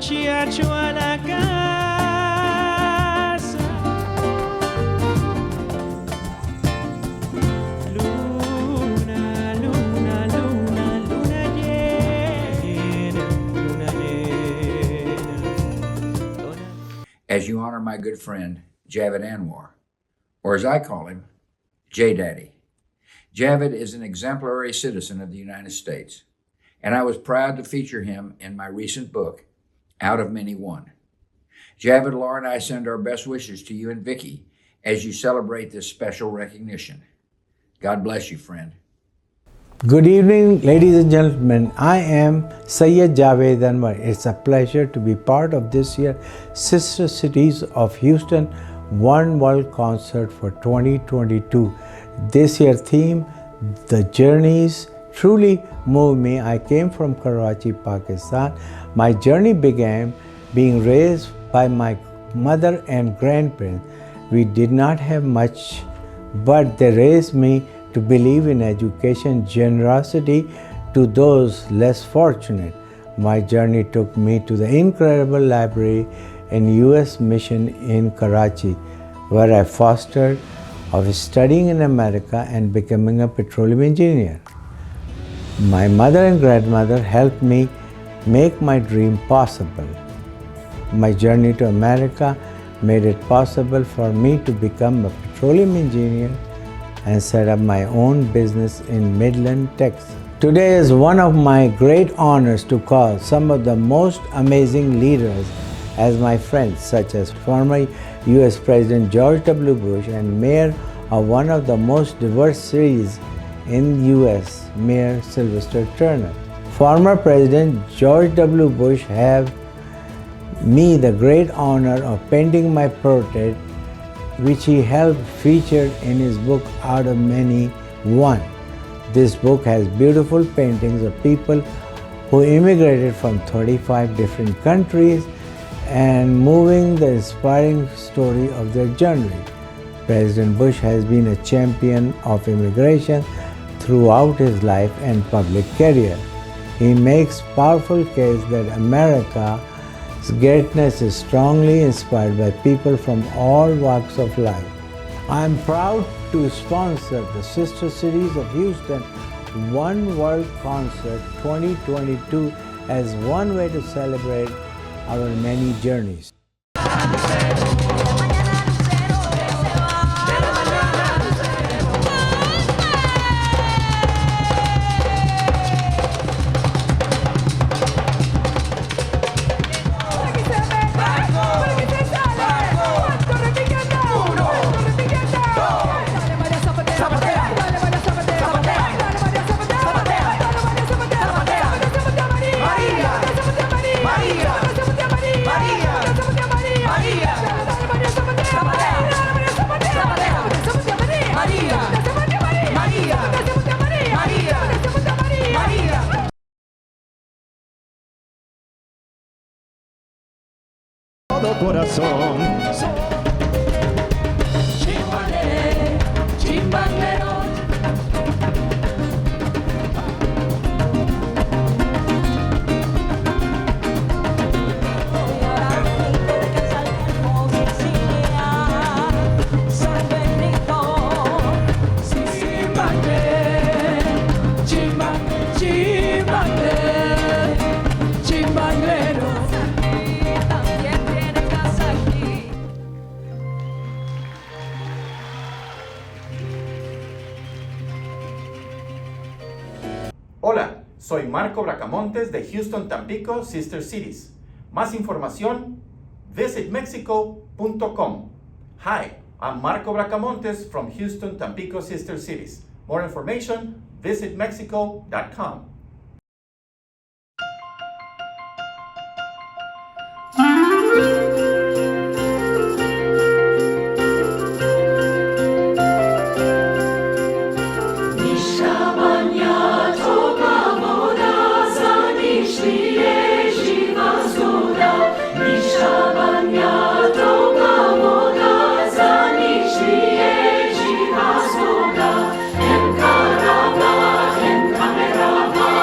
muchacho a la casa. Luna, luna, luna, luna llena, luna llena. As you honor my good friend, Javed Anwar, or as I call him, J-Daddy. Javed is an exemplary citizen of the United States, and I was proud to feature him in my recent book, Out of Many One. Javed, Laura, and I send our best wishes to you and Vicky as you celebrate this special recognition. God bless you, friend. Good evening, ladies and gentlemen. I am Syed Javed Anwar. It's a pleasure to be part of this year's Sister Cities of Houston One World Concert for 2022. This year's theme, The Journeys, truly moved me. I came from Karachi, Pakistan. My journey began being raised by my mother and grandparents. We did not have much, but they raised me to believe in education, generosity to those less fortunate. My journey took me to the incredible library in U.S. Mission in Karachi, where I fostered of studying in America and becoming a petroleum engineer. My mother and grandmother helped me make my dream possible. My journey to America made it possible for me to become a petroleum engineer and set up my own business in Midland, Texas. Today is one of my great honors to call some of the most amazing leaders as my friends, such as former U.S. President George W. Bush and mayor of one of the most diverse cities in U.S., Mayor Sylvester Turner. Former President George W. Bush have me the great honor of painting my portrait, which he helped featured in his book Out of Many One. This book has beautiful paintings of people who immigrated from 35 different countries and moving the inspiring story of their journey. President Bush has been a champion of immigration throughout his life and public career. He makes powerful case that America's greatness is strongly inspired by people from all walks of life. I am proud to sponsor the Sister Cities of Houston One World Concert 2022 as one way to celebrate our many journeys. Corazón. Chimbalero. Hola, soy Marco Bracamontes de Houston, Tampico, Sister Cities. Más información, visitmexico.com. Hi, I'm Marco Bracamontes from Houston, Tampico, Sister Cities. More information, visitmexico.com. Caramba, en Cameraba.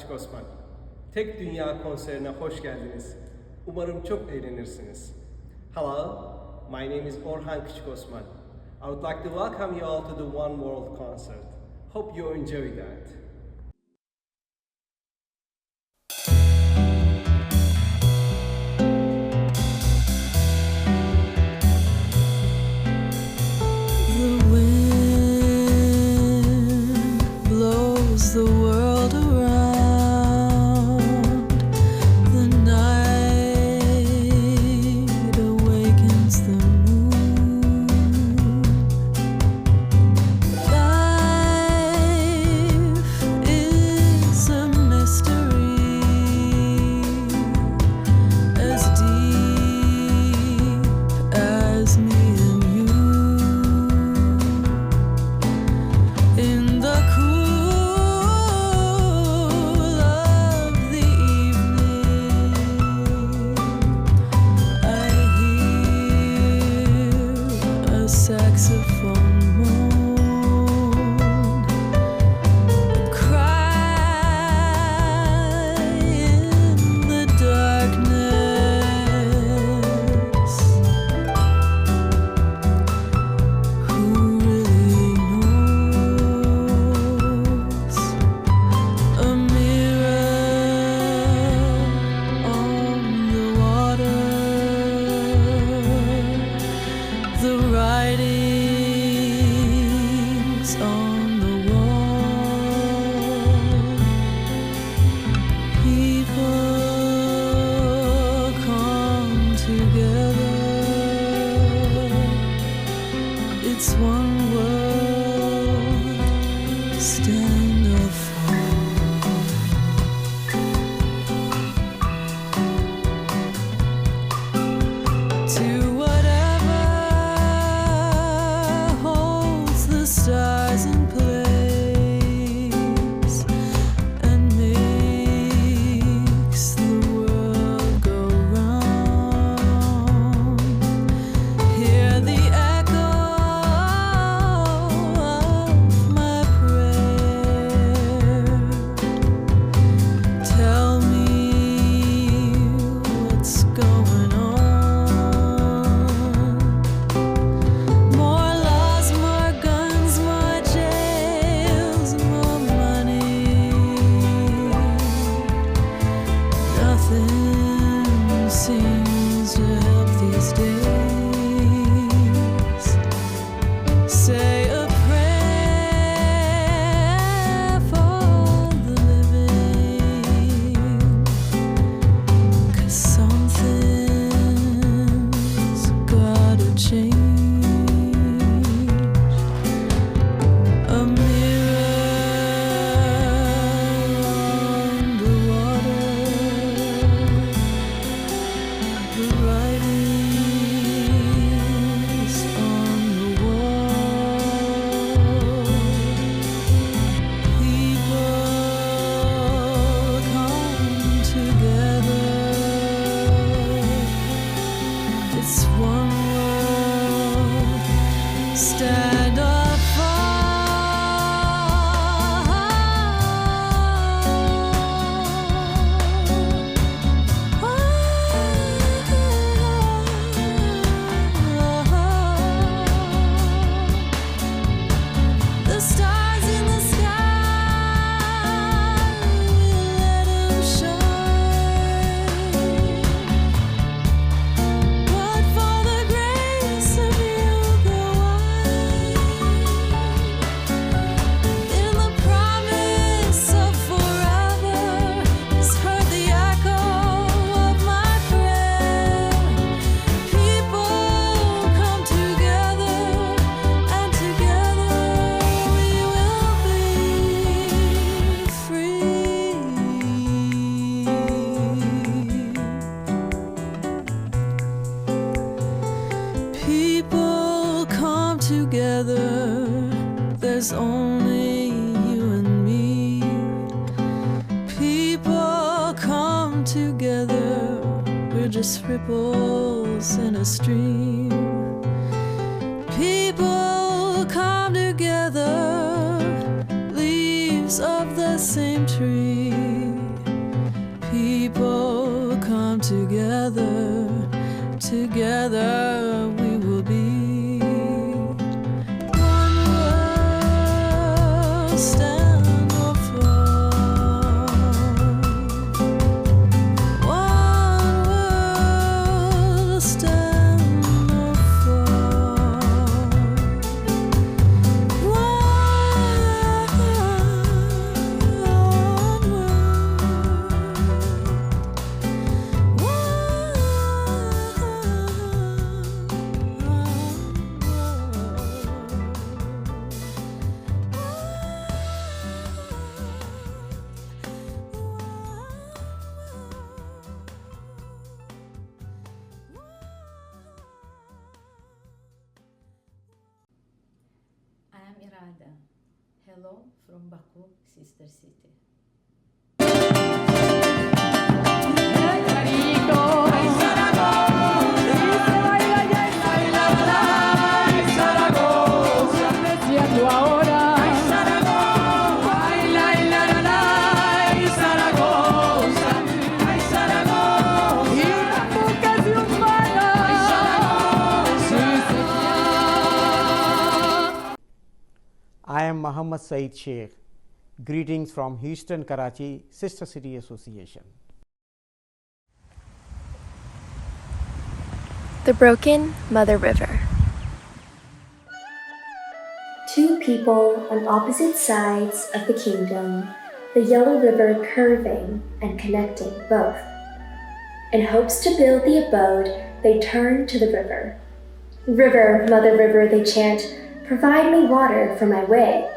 Küçük Osman. Tek Dünya konserine hoş geldiniz. Umarım çok eğlenirsiniz. Hello, my name is Orhan Küçük Osman. I would like to welcome you all to the One World concert. Hope you enjoy that. The wind blows the world around. The night awakens the moon. Life is a mystery, as deep as me and you. In the cool of the evening, I hear a saxophone moan, a cry in the darkness. Who really knows? A mirror on the water, the writings on the wall. People come together. It's one world, stand or fall. To whatever holds the stars in place and makes the world go round. Hear the echo of my prayer. Tell me what's going on. More laws, more guns, more jails, more money. Nothing seems to help these days. Say a prayer for the living, 'cause something's gotta change. A mirror on the water, the writings on the wall. People come together. It's one world, stand or the stars in the sky, let 'em shine. But for the grace of you go in the promise of forever has heard the echo of my prayer. People come together, and together we will be free. People come together, there's only you and me. People come together, we're just ripples in a stream. People come together, leaves of the same tree. people come together, together we will be one world, stand or fall. One world, stand or fall. I am Irada. Hello from Baku, sister city. I am Muhammad Saeed Sheikh. Greetings from Houston, Karachi, Sister City Association. The Broken Mother River. Two people on opposite sides of the kingdom, the Yellow River curving and connecting both. In hopes to build the abode, they turn to the river. River, Mother River, they chant, provide me water for my way.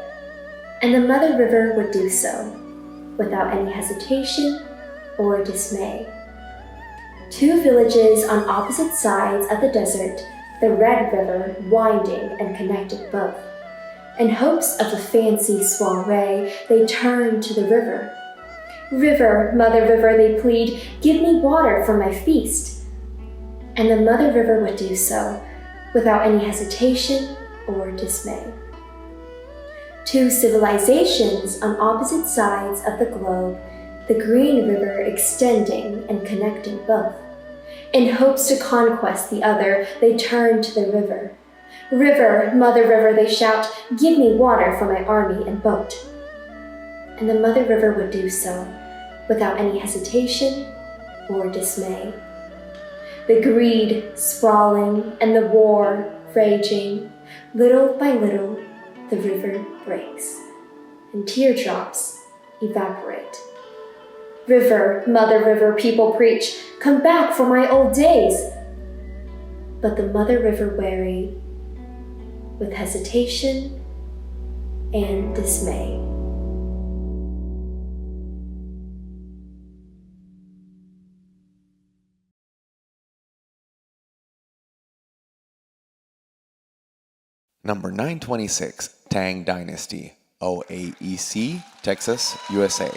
And the Mother River would do so, without any hesitation or dismay. Two villages on opposite sides of the desert, the Red River winding and connected both. In hopes of a fancy soiree, they turn to the river. River, Mother River, they plead, give me water for my feast. And the Mother River would do so, without any hesitation or dismay. Two civilizations on opposite sides of the globe, the Green River extending and connecting both. In hopes to conquest the other, they turn to the river. River, Mother River, they shout, give me water for my army and boat. And the Mother River would do so, without any hesitation or dismay. The greed sprawling and the war raging, little by little the river breaks, and teardrops evaporate. River, Mother River, people preach, come back for my old days. But the Mother River wary, with hesitation and dismay. Number 926, Tang Dynasty, OAEC, Texas, USA.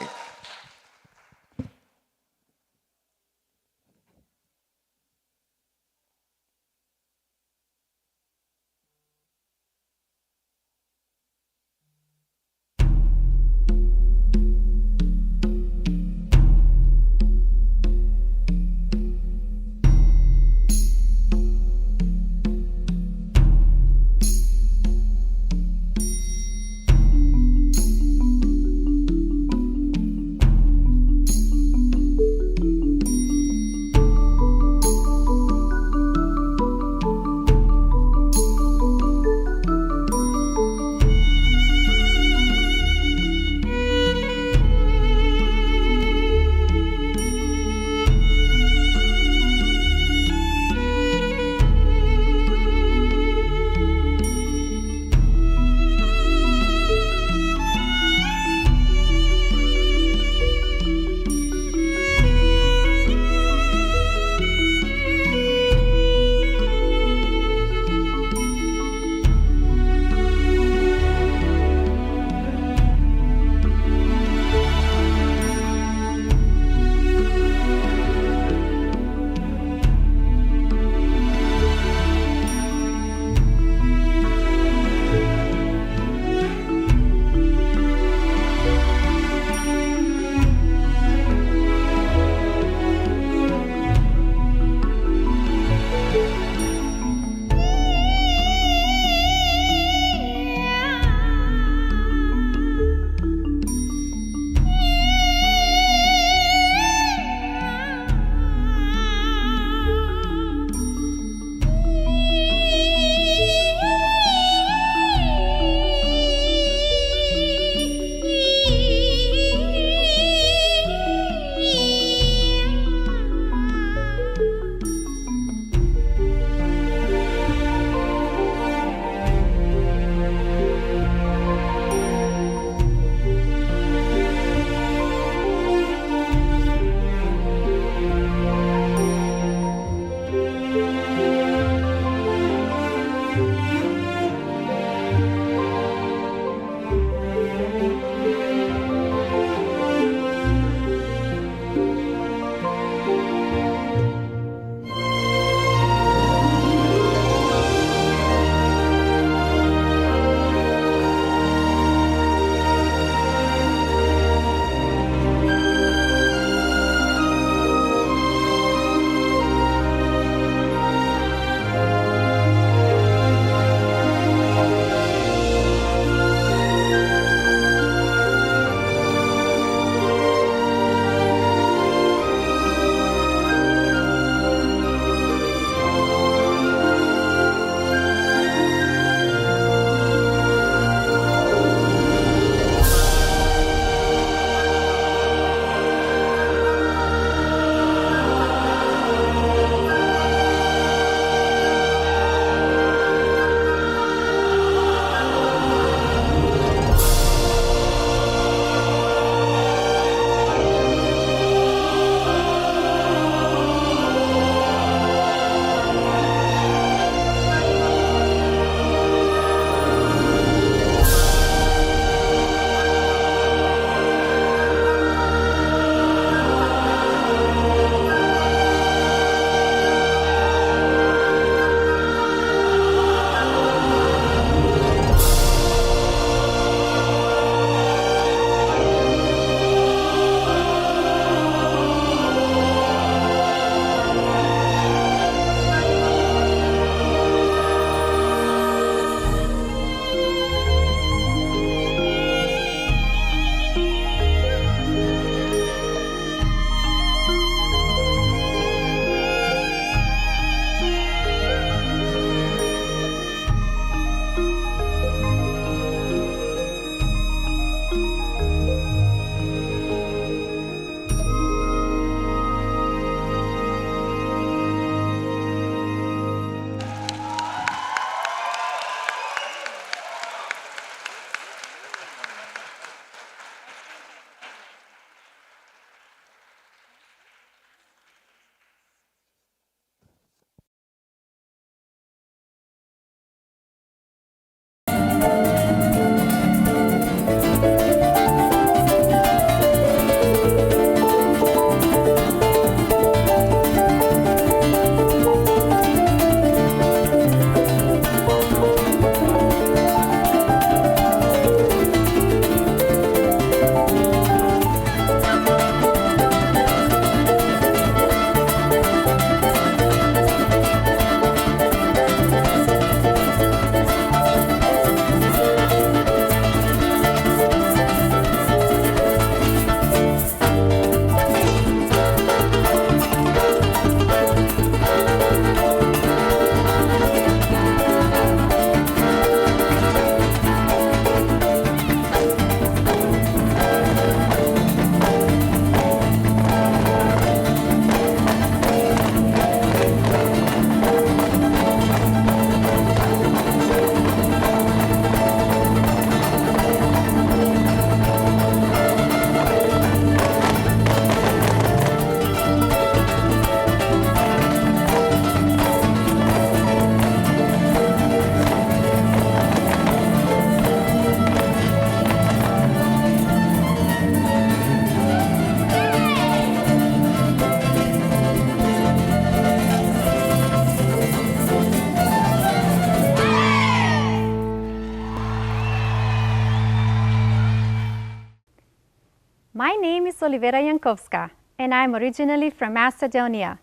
Olivera Jankowska, and I'm originally from Macedonia.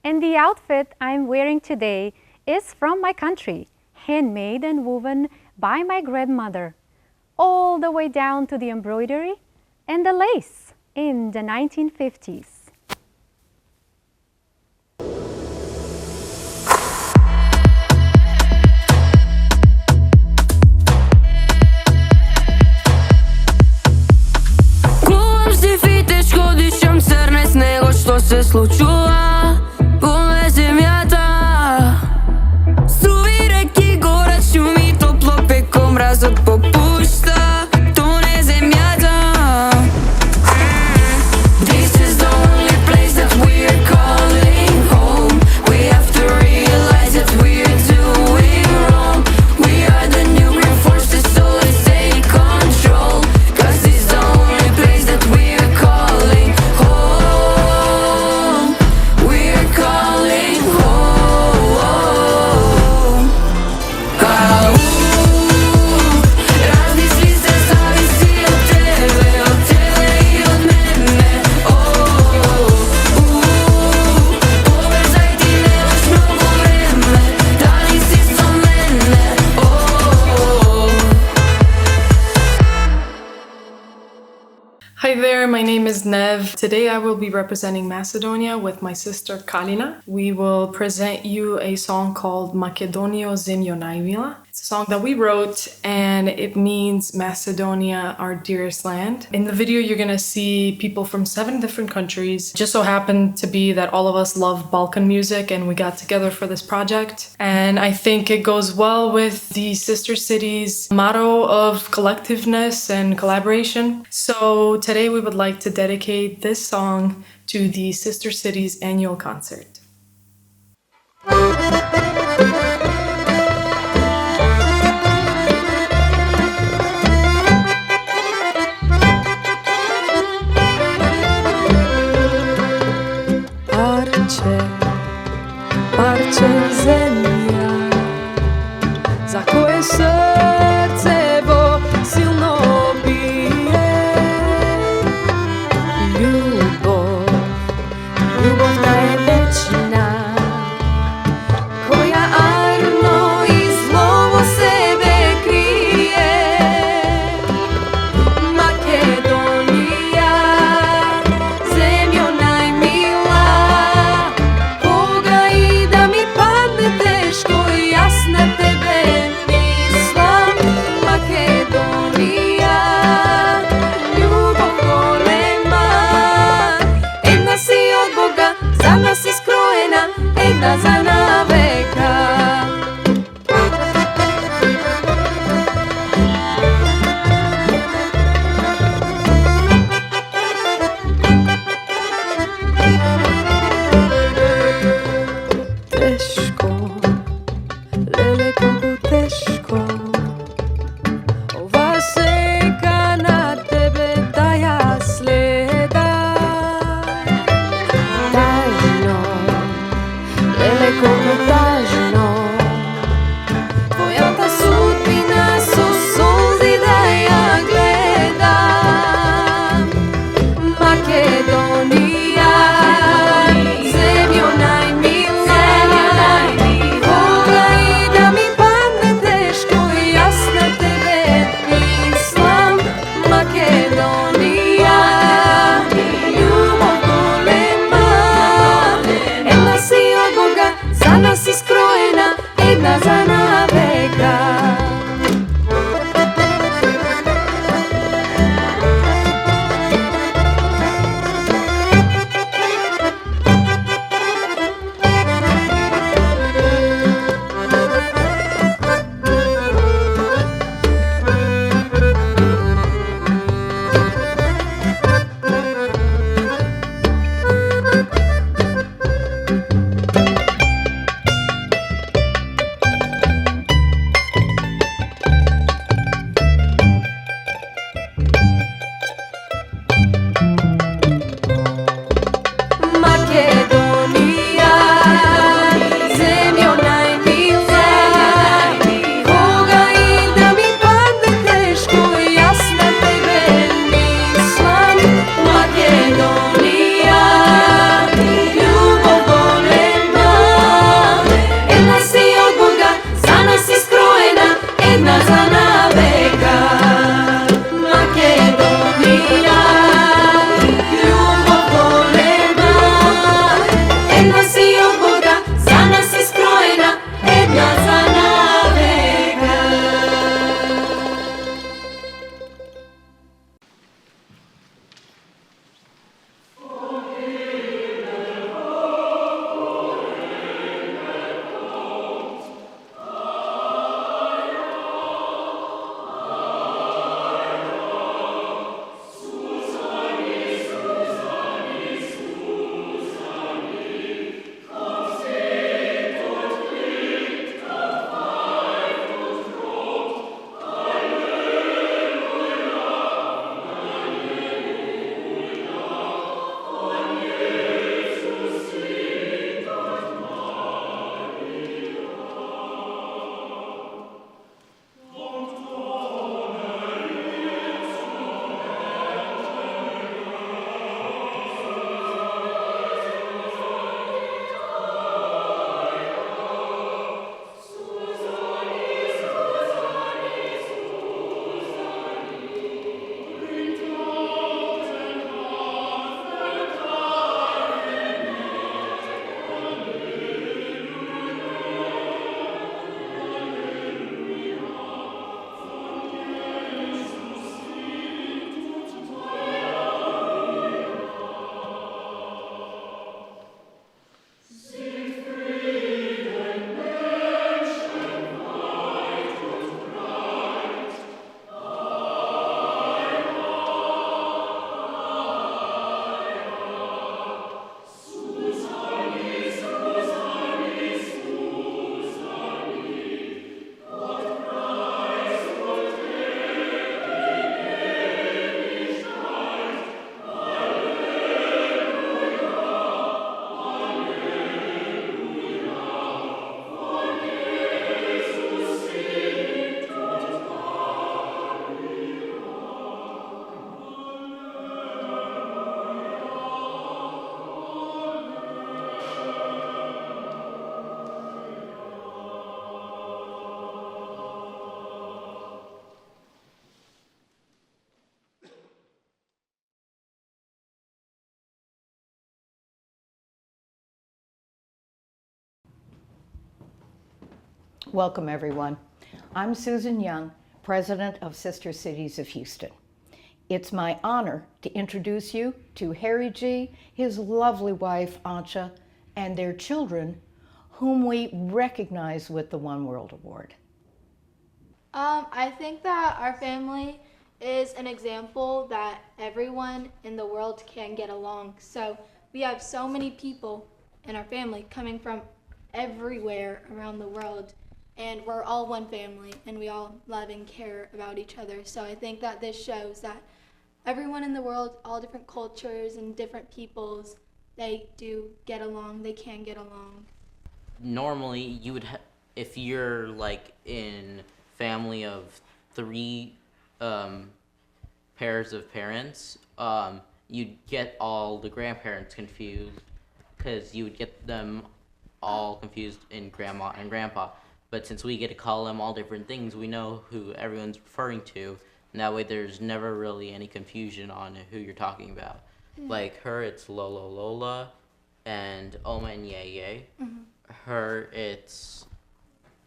And the outfit I'm wearing today is from my country, handmade and woven by my grandmother, all the way down to the embroidery and the lace in the 1950s. Nego što se случува по земята. Суви реки, гора, шуми, топло пеко, мразот попушта, тоне земята. This is the only place that we're calling home. We have to realize that we're doing wrong. We are the nuclear forces, so let's take control. Cause this is the only place that we're calling home. Hi there, my name is Nev. Today I will be representing Macedonia with my sister Kalina. We will present you a song called Makedonio Zemljo najmila. It's a song that we wrote and it means Macedonia, our dearest land. In the video you're gonna see people from 7 different countries. Just so happened to be that all of us love Balkan music and we got together for this project. And I think it goes well with the Sister Cities motto of collectiveness and collaboration. So today we would like to dedicate this song to the Sister Cities annual concert. Parče zemlja za koje srce bo silno bije. Ljubav ta je večna, koja arno i zlovo sebe krije. Makedonija, zemljo najmila, koga i da mi padne teško, ja na tebe mislim. Makedonija, ljubav golema, jedna si od Boga, za nas iskrojena, jedna za naveka. Teško, lele koliko teško, ova seka na tebe da ja sledam. Tajno, lele Welcome, everyone. I'm Susan Young, President of Sister Cities of Houston. It's my honor to introduce you to Harry G., his lovely wife, Ancha, and their children, whom we recognize with the One World Award. I think that our family is an example that everyone in the world can get along. So we have so many people in our family coming from everywhere around the world, and we're all one family and we all love and care about each other. So I think that this shows that everyone in the world, all different cultures and different peoples, they do get along, they can get along. Normally you would if you're like in family of 3 pairs of parents, you'd get all the grandparents confused because you would get them all confused in grandma and grandpa. But since we get to call them all different things, we know who everyone's referring to, and that way there's never really any confusion on who you're talking about. Like her, it's Lolo Lola and Oma and Yeye. Her, it's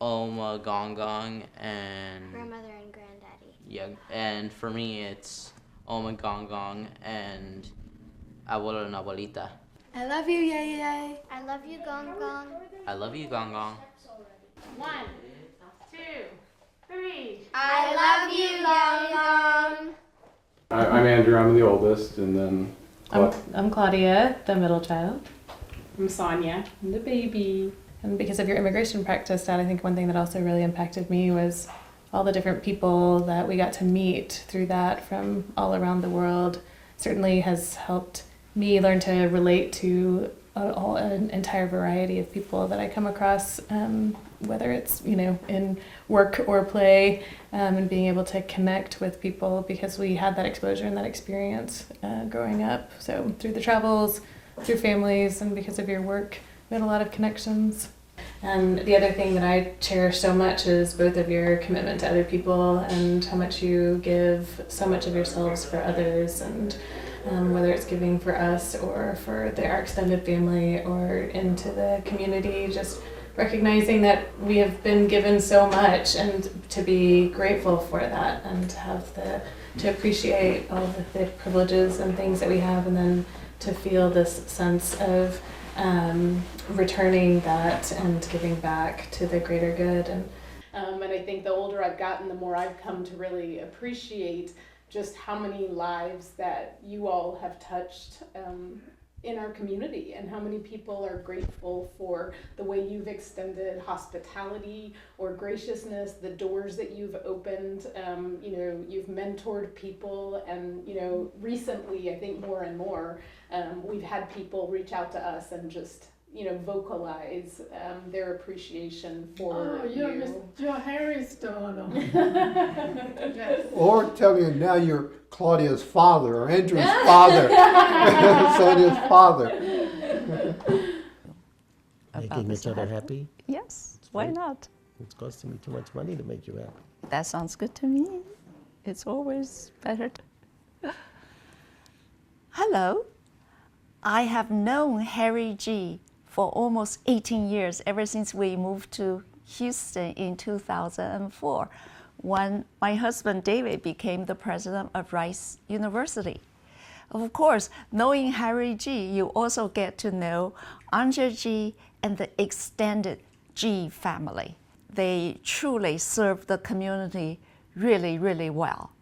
Oma Gong Gong and grandmother and granddaddy. Yeah, and for me it's Oma Gong Gong and Abuelo and Abuelita. I love you, Yeye. I love you, Gong Gong. I love you, Gong Gong. 1, 2, 3. I love you, Gong Gong. I'm Andrew, I'm the oldest, and then I'm Claudia, the middle child. I'm Sonia, I'm the baby. And because of your immigration practice, Dad, I think one thing that also really impacted me was all the different people that we got to meet through that from all around the world. Certainly has helped me learn to relate to an entire variety of people that I come across, whether it's, in work or play, and being able to connect with people because we had that exposure and that experience growing up. So through the travels, through families, and because of your work, we had a lot of connections. And the other thing that I cherish so much is both of your commitment to other people and how much you give so much of yourselves for others, and whether it's giving for us or for our extended family or into the community, just recognizing that we have been given so much and to be grateful for that and to appreciate all the privileges and things that we have, and then to feel this sense of returning that and giving back to the greater good. And I think the older I've gotten, the more I've come to really appreciate just how many lives that you all have touched in our community, and how many people are grateful for the way you've extended hospitality or graciousness, the doors that you've opened. You've mentored people, and recently, I think more and more, we've had people reach out to us and just vocalize their appreciation for you. You're Harry's daughter. Yes. Or tell you now you're Claudia's father or Andrew's father, Sonia's father. Making each other happy? Yes, why not? It's costing me too much money to make you happy. That sounds good to me. It's always better. Hello. I have known Harry G. for almost 18 years, ever since we moved to Houston in 2004, when my husband David became the president of Rice University. Of course, knowing Harry G., you also get to know Anja G. and the extended G family. They truly serve the community really, really well.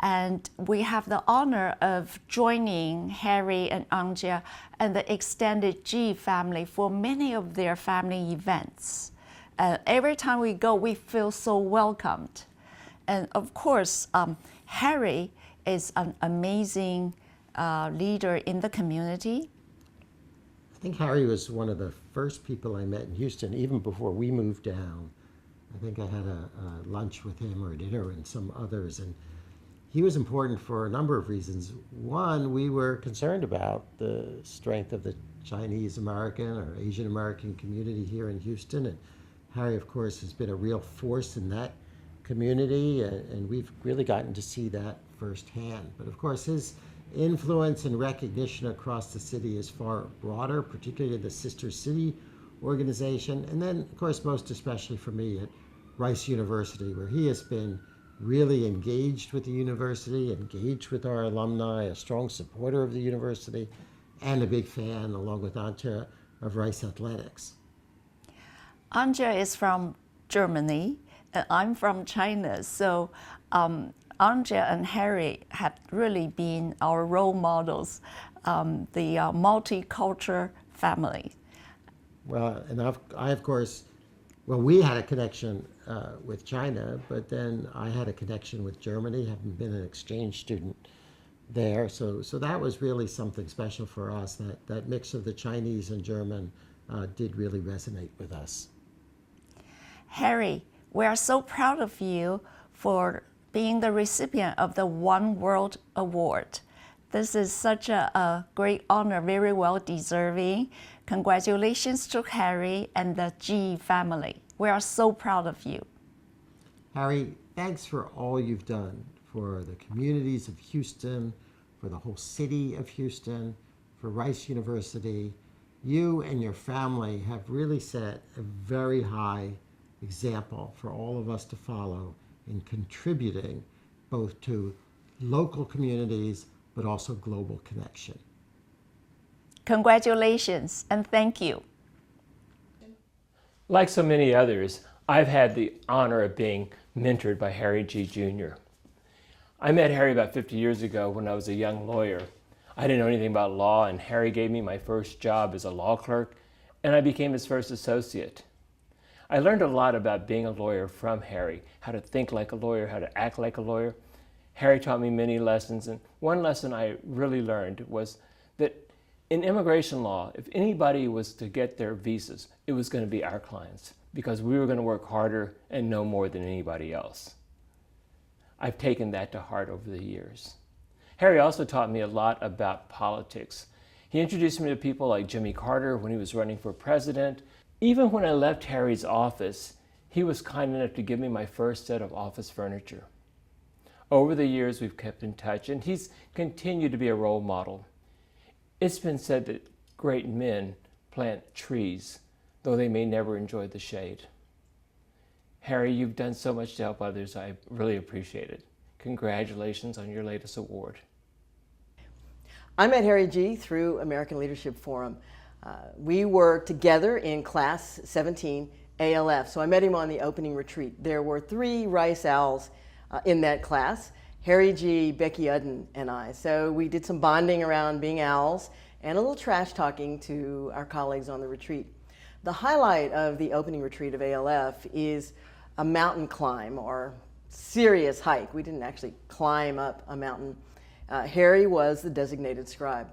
And we have the honor of joining Harry and Anja and the extended G family for many of their family events. Every time we go, we feel so welcomed. And of course, Harry is an amazing leader in the community. I think Harry was one of the first people I met in Houston, even before we moved down. I think I had a lunch with him or dinner and some others, and he was important for a number of reasons. One, we were concerned about the strength of the Chinese American or Asian American community here in Houston, and Harry, of course, has been a real force in that community, and we've really gotten to see that firsthand. But of course, his influence and recognition across the city is far broader, particularly the sister city organization, and then, of course, most especially for me at Rice University, where he has been really engaged with the university, engaged with our alumni, a strong supporter of the university, and a big fan, along with Anja, of Rice Athletics. Anja is from Germany, and I'm from China, so Anja and Harry have really been our role models, the multicultural family. Well, and I, of course, well, we had a connection with China, but then I had a connection with Germany, having been an exchange student there. So that was really something special for us. That mix of the Chinese and German did really resonate with us. Harry, we are so proud of you for being the recipient of the One World Award. This is such a great honor, very well deserving. Congratulations to Harry and the G family. We are so proud of you. Harry, thanks for all you've done for the communities of Houston, for the whole city of Houston, for Rice University. You and your family have really set a very high example for all of us to follow in contributing both to local communities but also global connection. Congratulations and thank you. Like so many others, I've had the honor of being mentored by Harry G. Jr. I met Harry about 50 years ago when I was a young lawyer. I didn't know anything about law, and Harry gave me my first job as a law clerk, and I became his first associate. I learned a lot about being a lawyer from Harry, how to think like a lawyer, how to act like a lawyer. Harry taught me many lessons, and one lesson I really learned was that in immigration law, if anybody was to get their visas, it was going to be our clients, because we were going to work harder and know more than anybody else. I've taken that to heart over the years. Harry also taught me a lot about politics. He introduced me to people like Jimmy Carter when he was running for president. Even when I left Harry's office, he was kind enough to give me my first set of office furniture. Over the years, we've kept in touch, and he's continued to be a role model. It's been said that great men plant trees, though they may never enjoy the shade. Harry, you've done so much to help others. I really appreciate it. Congratulations on your latest award. I met Harry G. through American Leadership Forum. We were together in class 17 ALF, so I met him on the opening retreat. There were 3 Rice Owls in that class, Harry G., Becky Udden, and I. So we did some bonding around being owls and a little trash talking to our colleagues on the retreat. The highlight of the opening retreat of ALF is a mountain climb or serious hike. We didn't actually climb up a mountain. Harry was the designated scribe.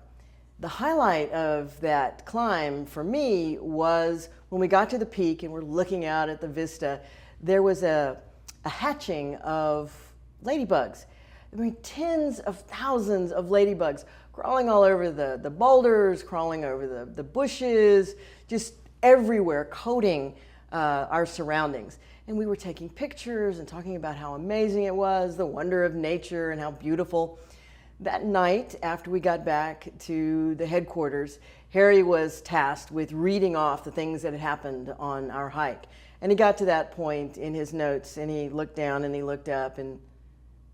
The highlight of that climb for me was when we got to the peak and we're looking out at the vista, there was a hatching of ladybugs. I mean, tens of thousands of ladybugs crawling all over the boulders, crawling over the bushes, just everywhere, coating our surroundings. And we were taking pictures and talking about how amazing it was, the wonder of nature and how beautiful. That night, after we got back to the headquarters, Harry was tasked with reading off the things that had happened on our hike. And he got to that point in his notes, and he looked down and he looked up and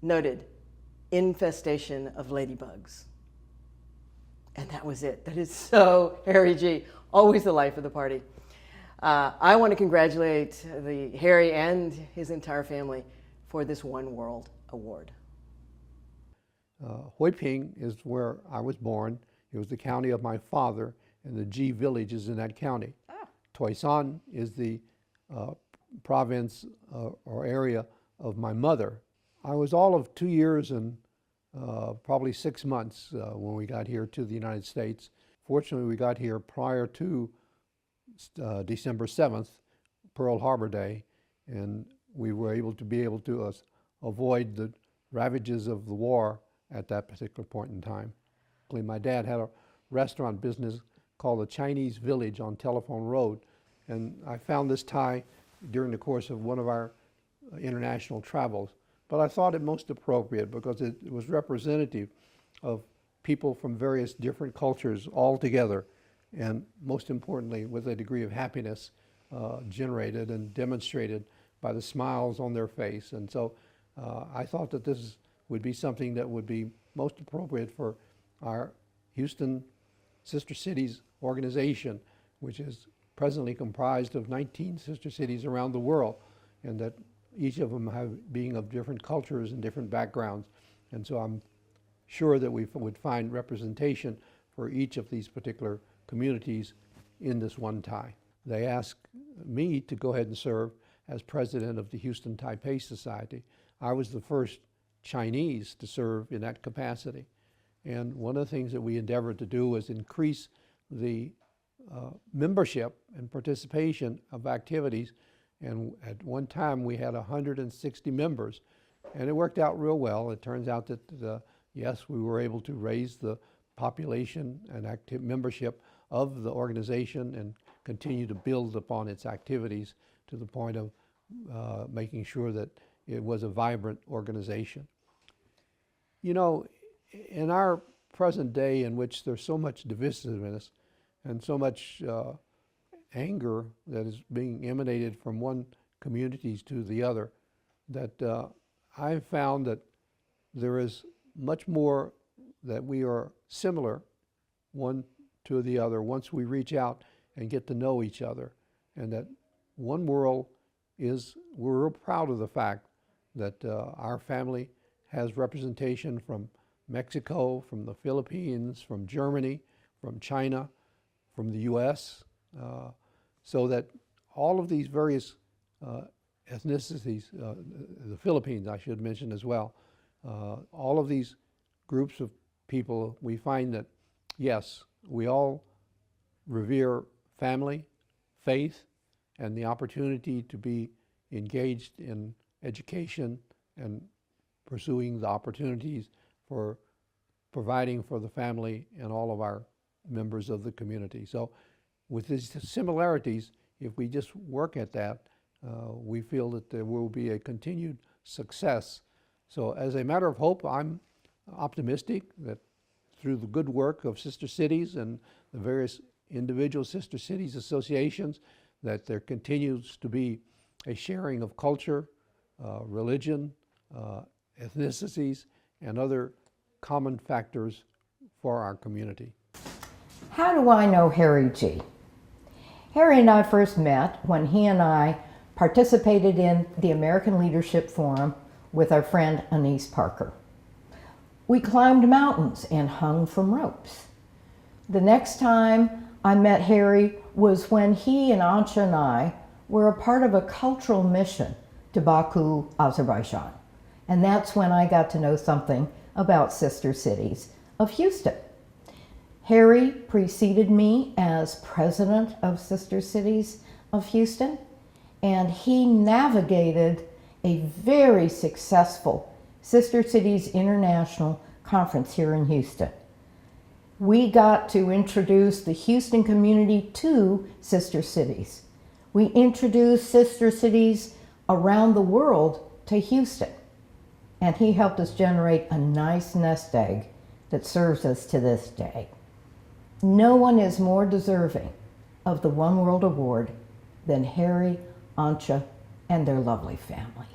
noted, infestation of ladybugs. And that was it. That is so Harry G., always the life of the party. I want to congratulate Harry and his entire family for this One World Award. Huiping is where I was born. It was the county of my father, and the G village is in that county. Toisan is the province or area of my mother. I was all of 2 years and probably 6 months when we got here to the United States. Fortunately, we got here prior to December 7th, Pearl Harbor Day, and we were able to avoid the ravages of the war at that particular point in time. My dad had a restaurant business called the Chinese Village on Telephone Road, and I found this tie during the course of one of our international travels. But I thought it most appropriate because it was representative of people from various different cultures all together and most importantly, with a degree of happiness generated and demonstrated by the smiles on their face. And so I thought that this would be something that would be most appropriate for our Houston Sister Cities organization, which is presently comprised of 19 sister cities around the world, and that each of them being of different cultures and different backgrounds. And so I'm sure that we would find representation for each of these particular communities in this one tie. They asked me to go ahead and serve as president of the Houston Taipei Society. I was the first Chinese to serve in that capacity. And one of the things that we endeavored to do was increase the membership and participation of activities. And at one time we had 160 members, and it worked out real well. It turns out that yes, we were able to raise the population and active membership of the organization and continue to build upon its activities to the point of making sure that it was a vibrant organization. You know, in our present day, in which there's so much divisiveness and so much anger that is being emanated from one communities to the other, that I've found that there is much more that we are similar one to the other once we reach out and get to know each other. And that One World is, we're real proud of the fact that our family has representation from Mexico, from the Philippines, from Germany, from China, from the US, so that all of these various ethnicities, the Philippines I should mention as well, all of these groups of people, we find that, yes, we all revere family, faith, and the opportunity to be engaged in education and pursuing the opportunities for providing for the family and all of our members of the community. So with these similarities, if we just work at that, we feel that there will be a continued success. So as a matter of hope, I'm optimistic that through the good work of Sister Cities and the various individual Sister Cities associations, that there continues to be a sharing of culture, religion, ethnicities, and other common factors for our community. How do I know Harry G? Harry and I first met when he and I participated in the American Leadership Forum with our friend Anise Parker. We climbed mountains and hung from ropes. The next time I met Harry was when he and Ancha and I were a part of a cultural mission to Baku, Azerbaijan. And that's when I got to know something about Sister Cities of Houston. Harry preceded me as president of Sister Cities of Houston, and he navigated a very successful Sister Cities International Conference here in Houston. We got to introduce the Houston community to Sister Cities. We introduced Sister Cities around the world to Houston, and he helped us generate a nice nest egg that serves us to this day. No one is more deserving of the One World Award than Harry, Ancha, and their lovely family.